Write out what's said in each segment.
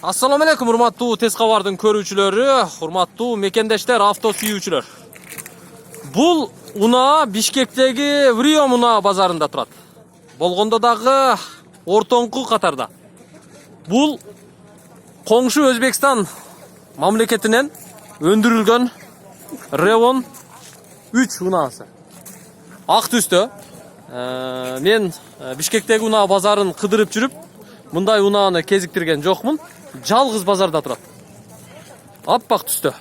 Assalamu alaikum, урматтуу тез кабардын көрүүчүлөрү, урматтуу мекендештер, авто сүйүүчүлөр. Бул унаа Бишкектеги Вриом унаа базарында турат. Болгондо дагы ортоңку катарда. Бул коңшу Өзбекстан мамлекетинен өндүрүлгөн Revon 3 унаасы. Ак түстө. Мен Бишкектеги унаа базарын кыдырып жүрүп, мындай унааны кезиктирген жокмун. Жалгыз базарда турат. Аппак түстө.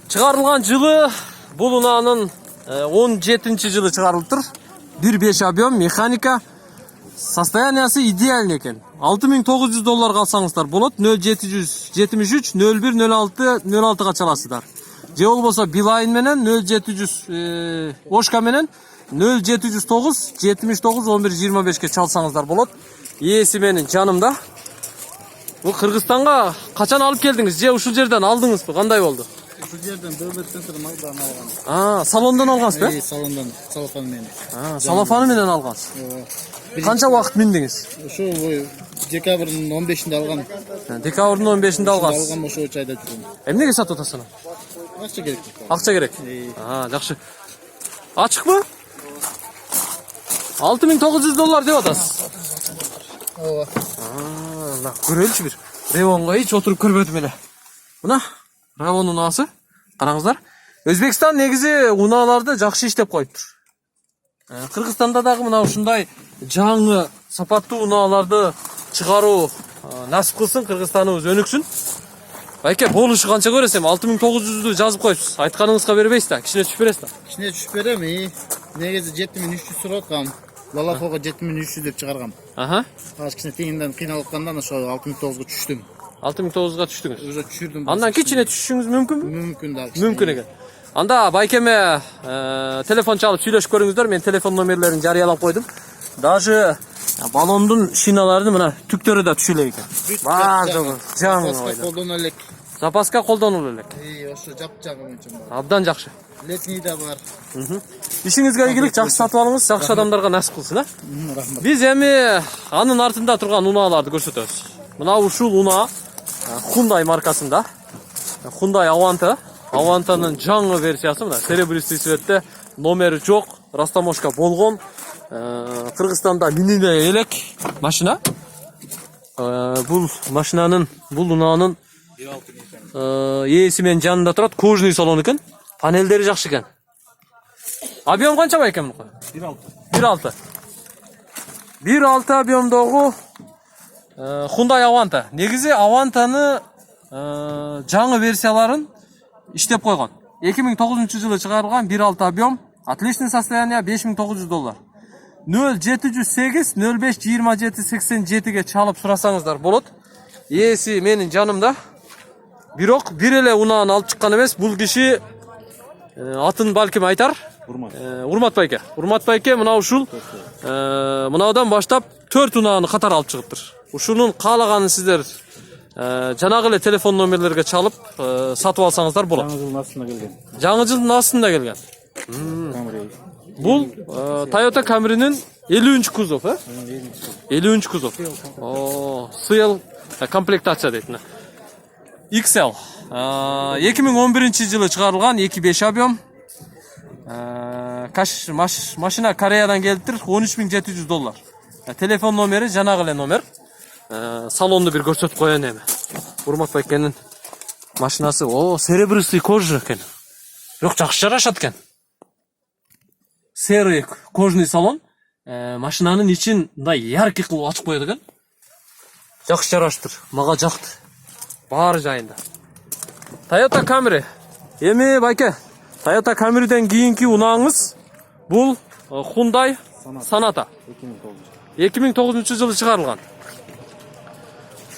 Чыгарылган жылы бул унаанын 17-жылы чыгарылыптыр. 1.5 объем, механика, состояниясы идеальный экен. $6,900 алсаңыздар болот. 0773 01 06 06га чаласыздар. Же болбосо Билайн менен 0700 Ошка менен 0709 79 11 25ке чалсаңыздар болот. Ээси менин жанымда. Бул Кыргызстанга качан алып келдиңиз? Же ушул жерден алдыңызбы? Кандай болду? Ушул жерден Дövlet Центр малдан алган. Салондон алгансызбы? Салондон, салофан менен. Салофаны менен алгансыз. Канча убакыт миндиңиз? Ошо декабрдын 15-нде алган. Декабрдын 15-нде алгансыз. Алган ошо айда жүрөм. Эмнеге сатып атасың? Акча керек. Акча керек. Жакшы. Ачыкпы? $6,900 деп атасыз. Ооба. Көрөлүчү бир. Revonго эч отуруп көрбөдүм эле. Мына Revon унаасы. Караңыздар. Өзбекстан негизи унааларды жакшы иштеп коюптур. Кыргызстанда дагы мына ушундай жаңы сапаттуу унааларды чыгаруу насип кылсын, Кыргызстаныбыз өнүксүн. Байке, болушу канча көрөсөм? 6,900ду жазып коюпсуз. Айтканыңызга бербейсиз да, кичине түшүп бересиз да. Кичине түшүп берем. Негизи 7300 сурап аткам. Лалафого 7300 деп чыгаргам. Аз кичине тегинден кыйналып аткандан ошо 6,900га түштүм. 6,900га түштүңүз. Уже түшүрдүм. Андан кичине түшүшүңүз мүмкүнбү? Мүмкүн да. Мүмкүн экен. Анда байкеме телефон чалып сүйлөшүп көрүңүздөр. Мен телефон номерлерин жарыялап койдум. Даже балондун шиналарынын мына түктөрү да түшүлө экен. Баардыгы жаңы. Колдоно элек. Запаска колдонулу элек. Ошо жап-жагы үчүн бар. Абдан жакшы. Летний да бар. Ишиңизге ийгилик, жакшы сатып алыңыз, жакшы адамдарга насип кылсын, Рахмат. Биз эми анын артында турган унааларды көрсөтөбүз. Мына ушул унаа Hyundai маркасында. Hyundai Avanta. Avantанын жаңы версиясы мына серебристый цветте, номери жок, растаможка болгон. Кыргызстанда минине элек машина. Бул машинанын, бул унаанын ээси менен жанында турат, кожный салон экен. Панелдери жакшы экен. Объем канча бар экен муну? 1.6. 1.6 объемдогу Hyundai Avanta. Негизи Avantаны жаңы версияларын иштеп койгон. 2009-жылы чыгарылган 1.6 объем, отличный состояние, $5,900. 0708 05 27 87ге чалып сурасаңыздар болот. Ээси менин жанымда. Бирок бир эле унааны алып чыккан эмес, бул киши атын балким айтар. Урмат байке. Урмат байке мына ушул мынаудан баштап 4 унааны катар алып чыгыптыр. Ушунун каалаганын сиздер жанагы эле телефон номерлерге чалып сатып алсаңыздар болот. Жаңы жылдын астында келген. Жаңы жылдын астында келген. Бул Toyota Camry'nin 50-нчы кузов, 50-нчы кузов. CL комплектация дейт. XL. 2011-жылы чыгарылган 2.5 объем. Машина Кореядан келиптир, $13,700. Телефон номери жанагы эле номер. Салонду бир көрсөтүп коеюн эми. Урмат байкенин машинасы, серебристый кожа экен. Жок, жакшы жарашат экен. Серый кожный салон. Машинанын ичин мындай яркий кылып ачып коет экен. Жакшы жараштыр. Мага жакты. Баары жайында. Toyota Camry. Эми байке, Toyota Camry'ден кийинки унааңыз бул Hyundai Sonata. 2009-жылы чыгарылган.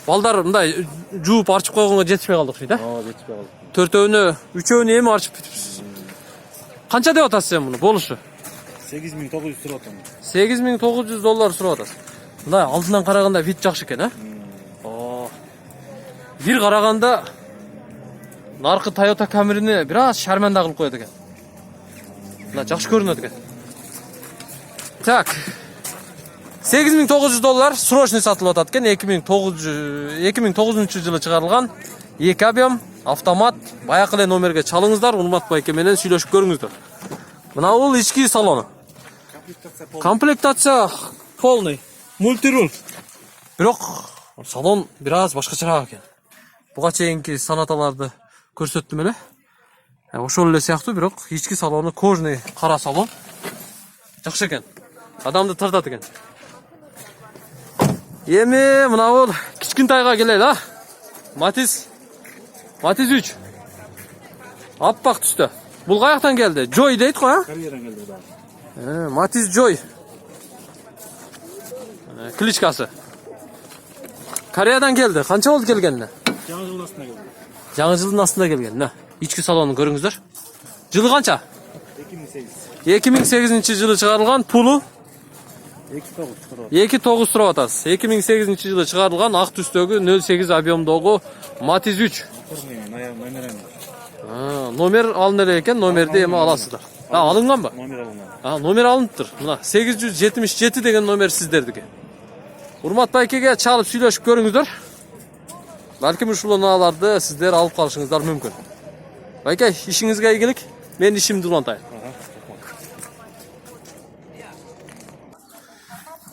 Балдар мындай жууп арчып койгонго жетишпей калдык дейт, жетишпей калдык. Төртөөнү, үчөөнү эми арчып бүтүпсүз. Канча деп атасыз сен муну болушу? 8,900 сурап атам. $8,900 сурап атасыз. Мындай алдынан караганда вид жакшы экен, Бир караганда наркы Toyota Camry'ни бир аз шарманда кылып коет экен. Мына жакшы көрүнөт экен. Так. $8900 срочный сатылып атат экен. 2009-жылы чыгарылган 2 объем автомат. Баякы эле номерге чалыңыздар, Урмат байке менен сүйлөшүп көрүңүздөр. Мына бул ички салону. Комплектация полный. Мультируль. Бирок салон бир аз башкачараак экен. Буга чейинки санаталарды көрсөттүм эле. Ошол эле сыяктуу, бирок ички салону кожный кара салон. Жакшы экен. Адамды тартат экен. Эми мына бул кичкинтайга келели, а? Matiz 3. Аппак түстө. Бул каяктан келди? Joy дейт го, а? Кореядан келди да. Matiz Joy. Кличкасы. Кореядан келди. Канча болду келгенине? Жаңы жылдын астына келди. Жаңы жылдын астында келген. Мына ички салонун көрүңүздөр. Жылы канча? 2008. 2008-жылы чыгарылган, пулу 2.9 туруп атасыз. 2008-жылы чыгарылган ак түстөгү 08 объемдогу Matiz 3. Номер алын эле экен, номерди эми аласыздар. Алынган ба? Номер алынган. Номер алыныптыр. Мына 877 деген номер сиздердики. Урмат байкеге чалып сүйлөшүп көрүңүздөр. Балким ушул унааларды сиздер алып калышыңыздар мүмкүн. Байке, ишиңизге ийгилик. Мен ишимди улантайын.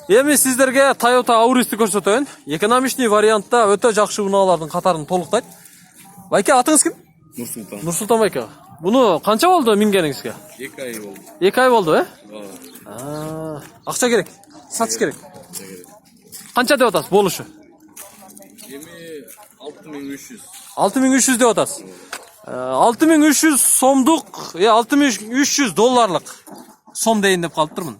Эми сиздерге Toyota Auris'ти көрсөтөйүн. Экономичный вариантта өтө жакшы унаалардын катарын толуктайт. Байке, атыңыз ким? Нурсултан. Нурсултан байке. Буну канча болду мингениңизге? 2 ай болду. 2 ай болду, э? Ооба. Акча керек. Сатыш керек. Канча деп атасыз болушу? Эми 6300. 6300 деп атасыз. 6300 сомдук, 6300 долларлык сом дейин деп калыптырмын.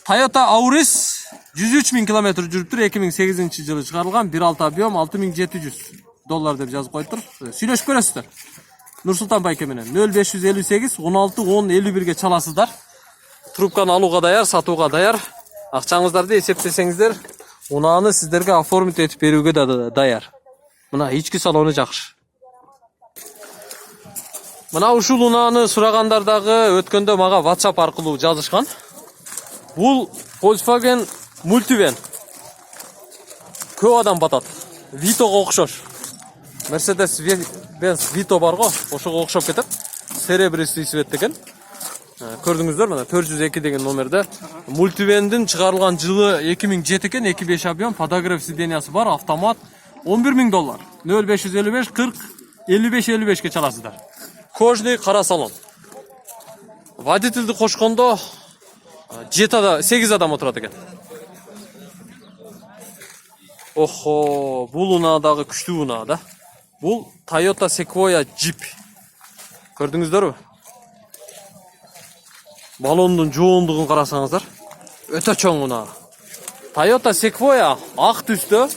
Toyota Auris 103.000 километр жүрүптүр. 2008-жылы чыгарылган 1.6 объем $6700 деп жазып коюптур. Сүйлөшүп көрөсүздөр. Нурсултан байке менен 0558 16 10 51ге чаласыздар. Трубканы алууга даяр, сатууга даяр. Акчаңыздарды эсептесеңиздер, унааны сиздерге оформить этип берүүгө да даяр. Мына ички салону жакшы. Мына ушул унааны сурагандар дагы өткөндө мага WhatsApp аркылуу жазышкан. Бул Volkswagen Multivan. Көп адам батат. Vito'га окшош. Mercedes-Benz Vito бар го, ошого окшоп кетет. Серебристый цвет деген. Көрдүңүздөр, мына 402 деген номерде. Multivan'дин чыгарылган жылы 2007 экен, 2.5 объем, подогрев сидениясы бар, автомат $11.000. 0555 40 55-55ке чаласыздар. Кожный кара салон. Водительди кошкондо 8 адам отурат экен. Охо, бул унаадагы күчтүү унаа да. Бул Toyota Sequoia Jeep. Көрдүңүздөрбү? Балондун жоондугун карасаңыздар, өтө чоң унаа. Toyota Sequoia ак түстө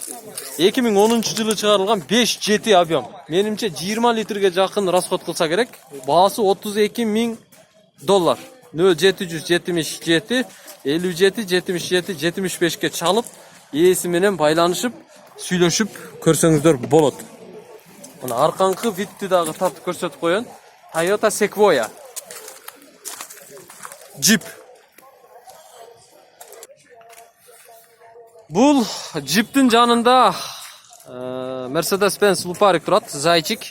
2010-жылы чыгарылган 5.7 объем. Менимче 20 литрге жакын расход кылса керек. Баасы $32.000. 0777 57 77 75ке чалып, ээси менен байланышып, сүйлөшүп көрсөңүздөр болот. Мына арканкы витти дагы тартып көрсөтүп коёюн. Toyota Sequoia Jeep. Бул Jeep'тин жанында Mercedes-Benz Luparik турат, Зайчик.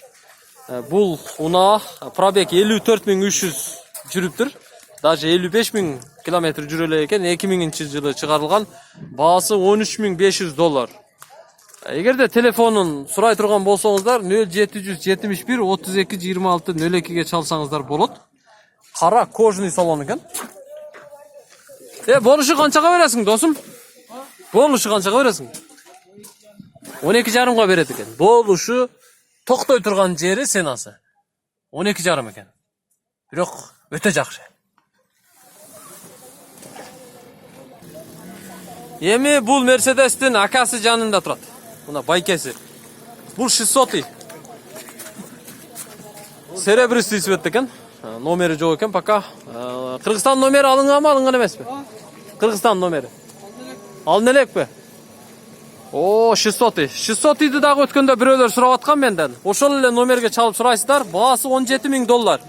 Бул унаа пробег 54.300 жүрүптүр. Даже 55.000 километр жүрө эле экен. 2000-жылы чыгарылган, баасы $13.500. Эгерде телефонун сурай турган болсоңуздар 0771 32 26 02ге чалсаңыздар болот. Кара кожный салон экен. Болушу канчага бересиң, досум? Болушу канчага бересиң? 12,5га берет экен. Болушу токтой турган жери сенасы 12,5 экен. Бирок өтө жакшы. Эми бул Mercedes'тин акасы жанында турат. Мына байкеси. Бул 600. Серебристый цвет экен. Номери жок экен пока. Кыргызстан номери алынганбы, алынган эмеспи? Кыргызстан номери. Алын элекпи? О, 600. 600ды дагы өткөндө бирөөлөр сурап аткан менден. Ошол эле номерге чалып сурайсыздар. Баасы $17.000.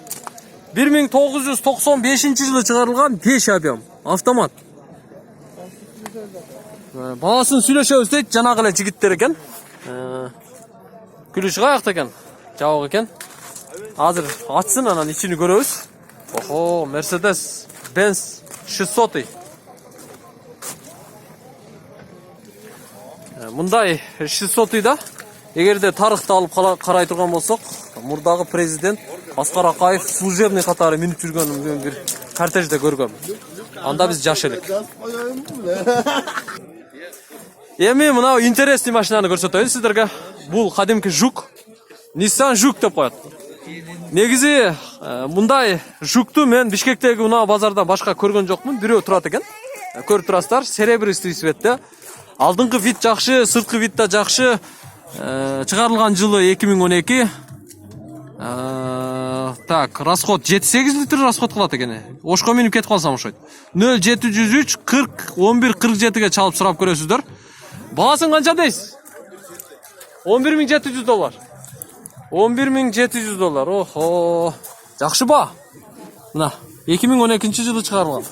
1995-жылы чыгарылган 5 объем автомат. Бағасын сүйлөшөбүз дейт, жанагы эле жигиттер экен. Күлүшү каякта экен? Жабык экен. Азыр ачсын, анан ичини көрөбүз. Охо, Mercedes Benz 600. Мындай 600 да, эгерде тарыхты алып карай турган болсок, мурдагы президент Аскар Акаев служебный катары минип жүргөнүн мен бир кортежде көргөм. Анда биз жаш элек. Эми мына интересный машинаны көрсөтөйүн сиздерге. Бул кадимки Жук. Nissan Жук деп коет. Негизи мындай Жукту мен Бишкектеги мына базарда башка көргөн жокмун. Бирөө турат экен. Көрүп турасыздар, серебристый цветте. Алдыңкы вид жакшы, сырткы вид да жакшы. Чыгарылган жылы 2012. Так, расход 7-8 литр расход кылат экен. Ошко минип кетип калсам ошойт. 0703 40 11 47ге чалып сурап көрөсүздөр. Баасын канча дейсиз? $11,700. $11,700. Охо. Жакшы ба? Мына 2012-жылы чыгарылган.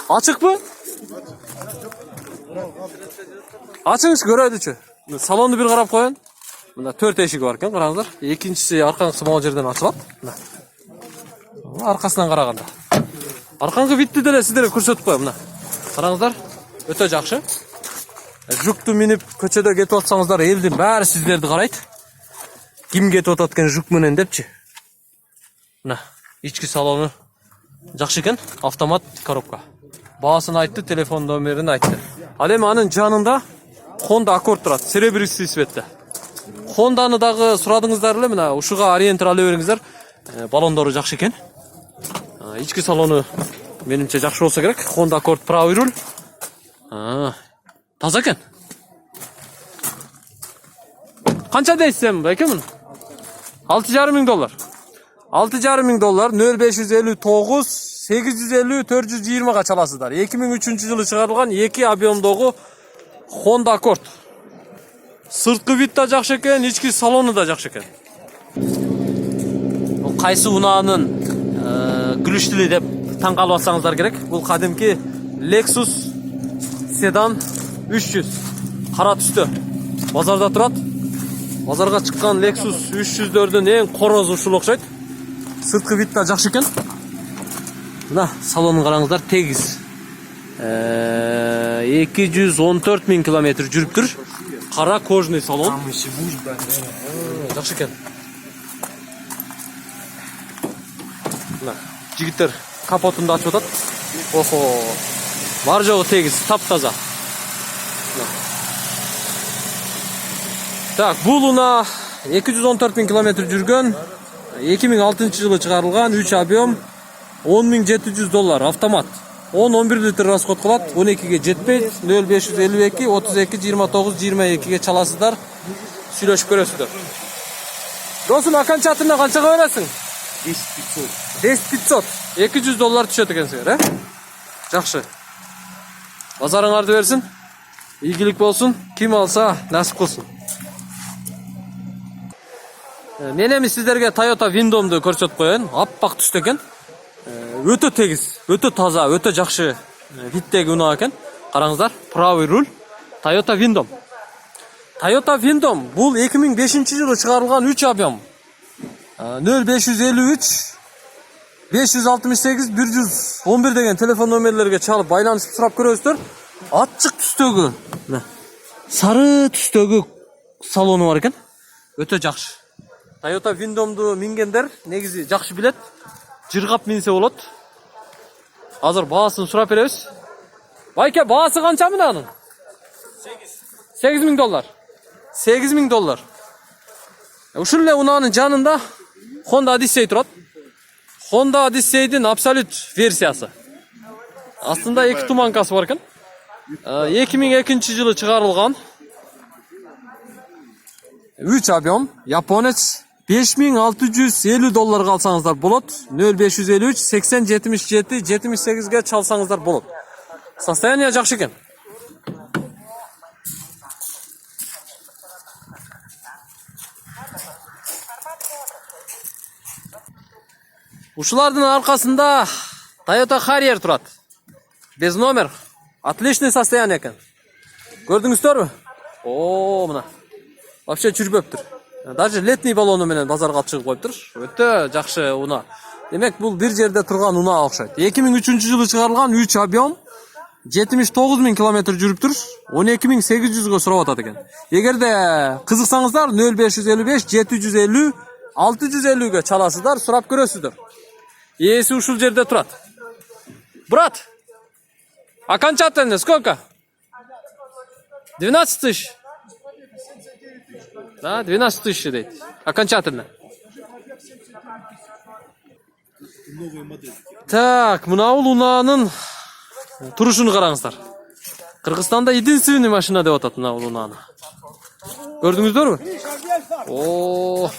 Ачыкпы? Ачыңыз көрөйдүчү. Салонду бир карап коеюн. Мына 4 эшиги бар экен, караңыздар. Экинчиси аркаңкысы могу жерден ачылат. Мына. Аркасынан караганда. Аркаңкы витти деле сиздерге көрсөтүп коем, мына. Караңыздар, өтө жакшы. Жукту минип көчөдө кетип атсаңыздар, элдин баары сиздерди карайт. Ким кетип атат экен Жук менен депчи. Мына, ички салону жакшы экен, автомат коробка. Баасын айтты, телефон номерин айтты. Ал эми анын жанында Honda Accord турат, серебристый цветте. Хонданы дагы сурадыңыздар эле, мына ушуга ориентир ала бериңиздер. Балондору жакшы экен. Ички салону менимче жакшы болсо керек. Honda Accord правый руль. Таза экен. Канча дейсем, байкемин? $6,500. $6,500 0559 850 420га чаласыздар. 2003-жылы чыгарылган 2 объемдогу Honda Accord. Сырткы вид да жакшы экен, ички салону да жакшы экен. Бул кайсы унаанын күлүштүлү деп таң калып атсаңыздар керек. Бул кадимки Lexus Sedan 300. Кара түстө. Базарда турат. Базарга чыккан Lexus 300дөрдүн эң корозу ушул окшойт. Сырткы вид да жакшы экен. Мына салонун караңыздар, тегиз. 214.000 километр жүрүптүр. Кара кожный салон. Жакшы экен. Мына жигиттер капотун да ачып атат. Охо. Бар жогу тегиз, таптаза. Так, бул уна 214.000 километр жүргөн. 2006-жылы чыгарылган 3 объем $10,700 автомат. 10-11 литр расход кылат, 12ге жетпейт. 0552 32 29 22ге чаласыздар. Сүйлөшүп көрөсүздөр. Досум, аканчатына канчага бересиң? 10-500. $200 түшөт экен силер, Жакшы. Базарыңарды берсин. Ийгилик болсун. Ким алса насип кылсын. Мен эми сиздерге Toyota Windom'ду көрсөтүп коеюн. Аппак түстө экен. Өтө тегиз, өтө таза, өтө жакшы виддеги унаа экен. Караңыздар, правый руль. Toyota Windom. Toyota Windom бул 2005-жылы чыгарылган 3 объем. 0553 568 111 деген телефон номерлерге чалып байланышып сурап көрөсүздөр. Ачык түстөгү, сары түстөгү салону бар экен. Өтө жакшы. Toyota Windom'ду мингендер негизи жакшы билет. Жыргап минсе болот. Азыр баасын сурап беребиз. Байке, баасы канча мынанын? $8,000. $8,000. Ушул эле унаанын жанында Honda Odyssey турат. Honda Odyssey'дин абсолют версиясы. Астында 2 туманкасы бар экен. 2002-жылы чыгарылган 3 объем, японец. $5,650 алсаңыздар болот. 0553 80 77 78ге чалсаңыздар болот. Состояние жакшы экен. Ушулардын аркасында Toyota Harrier турат. Без номер. Отличный состояние екен. Көрдүңүздөрбү? О, мына. Вообще жүрбөптүр. Даже летний баллону менен базарга алып чыгып коюптур. Өтө жакшы унаа. Демек бул бир жерде турган унаа окшойт. 2003-жылы чыгарылган 3 объем 79.000 километр жүрүптүр. 12.800гө сурап атат экен. Эгерде кызыксаңыздар 0555 750 650ге чаласыздар, сурап көрөсүздөр. Ээси ушул жерде турат. Брат, окончательно сколько? 12 тысяч. Да, 12 тысяч дейт. Окончательно. Так, мына унаанын турушуну караңыздар. Кыргызстанда единственный машина деп атат мына унааны. Көрдүңүздөрбү? О,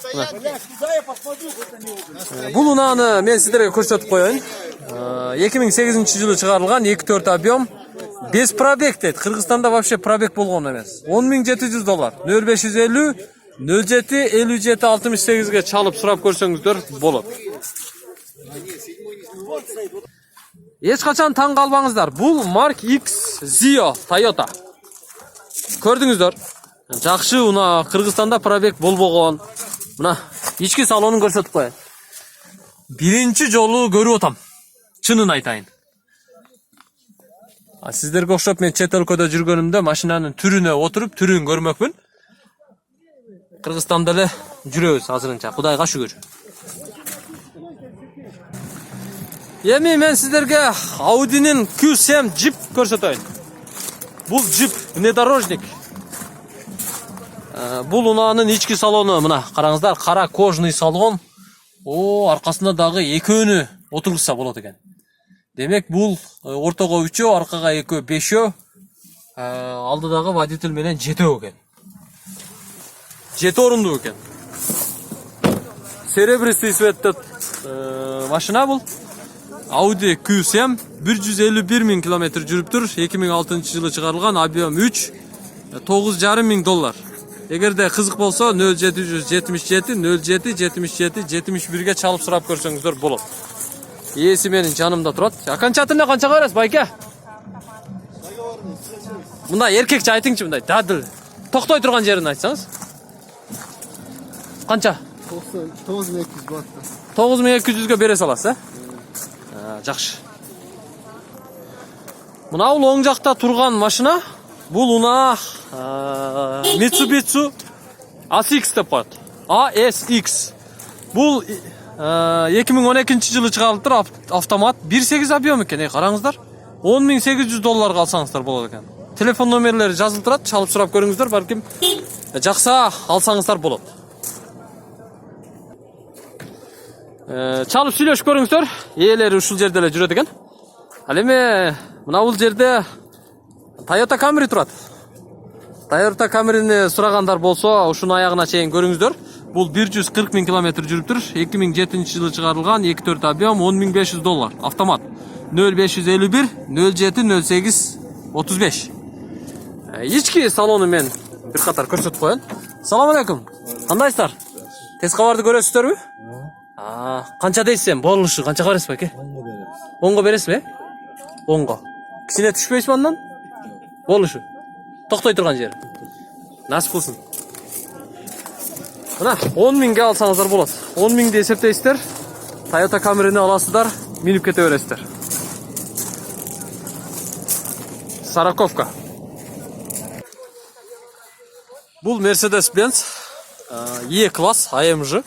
бул унааны мен сиздерге көрсөтүп коеюн. 2008-жылы чыгарылган 2-4 объем без пробег дейт. Кыргызстанда вообще пробег болгон эмес. $10.700. 0550 07 57 68ге чалып сурап көрсөңүздөр болот. Эч качан таң калбаңыздар. Бул Mark X Zio Toyota. Көрдүңүздөр? Жакшы унаа, Кыргызстанда пробег болбогон. Мына ички салонун көрсөтүп коеюн. Биринчи жолу көрүп атам. Чынын айтайын. Сиздерге окшоп мен чет өлкөдө жүргөнүмдө машинанын түрүнө отуруп, түрүн көрмөкмүн. Кыргызстанда эле жүрөбүз азырынча. Кудайга шүгүр. Эми мен сиздерге Audi'нин Q7 Jeep көрсөтөйүн. Бул Jeep внедорожник. Бул унаанын ички салону мына караңыздар, кара кожный салон. О, аркасында дагы экөөнү отургузса болот экен. Демек бул ортого 3, аркага 2, 5. Алдыдагы водитель менен 7 экен. 7 орундуу экен. Серебристый цветте машина бул. Audi Q7 151.000 километр жүрүптүр. 2006-жылы чыгарылган, объем 3, $9.500. Эгерде кызык болсо 0777 07 77 71ге чалып сурап көрсөңүздөр болот. Ээси менин жанымда турат. Окончательно канчага бересиз, байке? Мындай эркекче айтыңчы, мындай дадыл. Токтой турган жерин айтсаңыз. Канча? 9200 бат. 9200ге бере саласыз, жакшы. Мына бул оң жакта турган машина, бул унаа Mitsubishi ASX деп коет. ASX. Бул 2012-жылы чыгарылыптыр, автомат. 1.8 объем экен, караңыздар. $10.800 алсаңыздар болот экен. Телефон номерлери жазылып турат, чалып сурап көрүңүздөр, балким жакса алсаңыздар болот. Чалып сүйлөшүп көрүңүздөр. Ээлери ушул жерде эле жүрөт экен. Ал эми мына бул жерде Toyota Camry турат. Toyota Camry'ни сурагандар болсо, ушунун аягына чейин көрүңүздөр. Бул 140.000 километр жүрүптүр. 2007-жылы чыгарылган, 2-4 объем, $10.500. Автомат. 0551 07 08 35. Ички салону мен бир катар көрсөтүп коеюн. Салам алейкум. Кандайсыздар? Тез кабарды көрөсүздөрбү? Канча дейсиз? Болушу канчага бересиз байке? 10го бересизби? 10го. Кичине түшпөйсүзбү андан? Болушу. Токтой турган жер. Насип кылсын. Мына 10.000ге алсаңыздар болот. 10.000ди эсептейсиздер. Toyota Camry'ни аласыздар, минип кете бересиздер. Сороковка. Бул Mercedes-Benz E-класс AMG.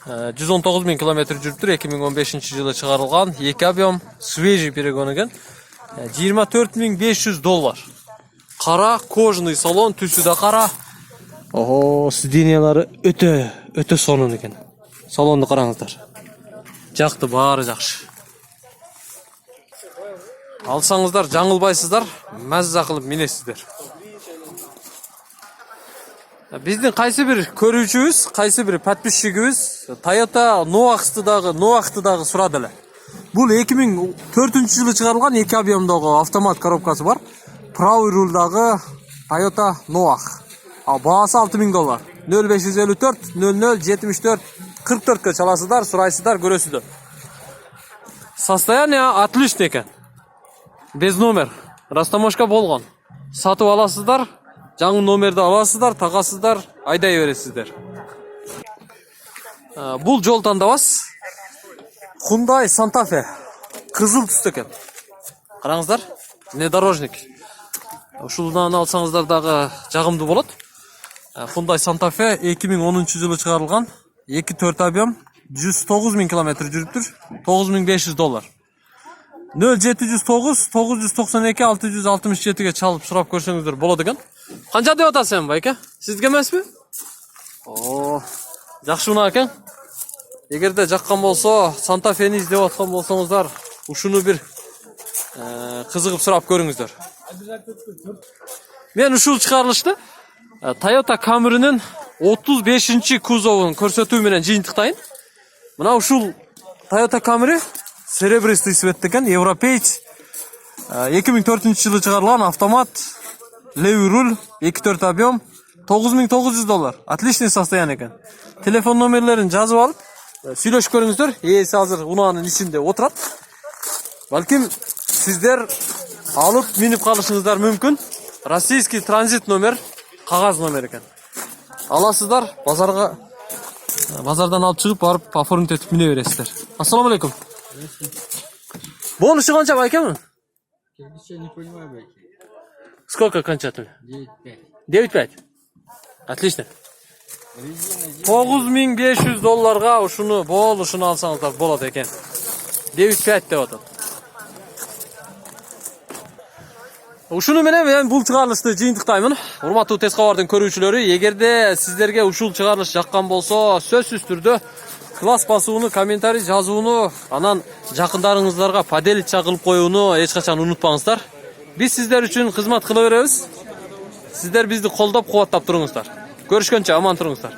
119.000 километр жүрүптүр. 2015-жылы чыгарылган, 2 объем, свежий перегон экен. $24.500. Кара кожный салон, түсү да кара. Ого, сиденьялары өтө сонун экен. Салонду караңыздар. Жакты, баары жакшы. Алсаңыздар жаңылбайсыздар, мазза кылып минесиздер. Биздин кайсы бир көрүүчүбүз, кайсы бир подписчигибиз Toyota Noah'ты дагы сурады эле. Бул 2004-жылы чыгарылган 2 объемдогу автомат коробкасы бар. Правый рулдагы Toyota Noah. Баасы $6.000. 0554 00 74 44ке чаласыздар, сурайсыздар, көрөсүздөр. Состояние отличный экен. Без номер. растаможка болгон. Сатып аласыздар, жаңы номерди аласыздар, тагасыздар, айдай бересиздер. Бул жол тандабас. Hyundai Santa Fe. Кызыл түстө экен. Караңыздар, внедорожник. Ушулдан алсаңыздар дагы жагымдуу болот. Hyundai Santa Fe 2010 жылы чыгарылган. 2.4 объем, 109 000 км жүрүптүр. $9500. 0709 992 667-ге чалып сурап көрсөңүздөр болот экен. Канча деп атасың байке? Сизге эмеспи? О, жакшы унаа экен. Эгерде жаккан болсо, Santa Fe'ni издеп аткан болсоңуздар, ушуну бир кызыгып сурап көрүңүздөр. Мен ушул чыгарылышты Toyota Camry'nin 35-ci kuzovun көрсөтүү менен жыйынтыктайын. Мына ушул Toyota Camry серебристый цветтеген европеец 2004 жылы чыгарылган автомат, левый руль, 2.4 объем, $9900. Отличный состояние экен. Телефон номерлерин жазып алып, сүйлөшүп көрүңүздөр. Ээси азыр унаанын ичинде отурат. Балким сиздер алып минип калышыңыздар мүмкүн. Российский транзит номер, кагаз номер экен. Аласыздар, базардан алып чыгып барып оформить этип мине бересиздер. Ассаламу алейкум. Бонусы канча байкемин? Не понимаю, байки. Сколько кончатый? 9.5. 9.5. Отлично. $9500 ушуну ушуну алсаңыздар болот экен. 9.5 деп атат. Ушуну менен мен бул чыгарылышты жыйынтыктаймын. Урматтуу Тез кабардын көрүүчүлөрү, эгерде сиздерге ушул чыгарылыш жаккан болсо, сөзсүз түрдө класс басууну, комментарий жазууну, анан жакындарыңыздарга поделиться кылып коюуну эч качан унутпаңыздар. Биз сиздер үчүн кызмат кыла беребиз. Сиздер бизди колдоп, кубаттап туруңуздар. Көрүшкөнчө аман туруңуздар.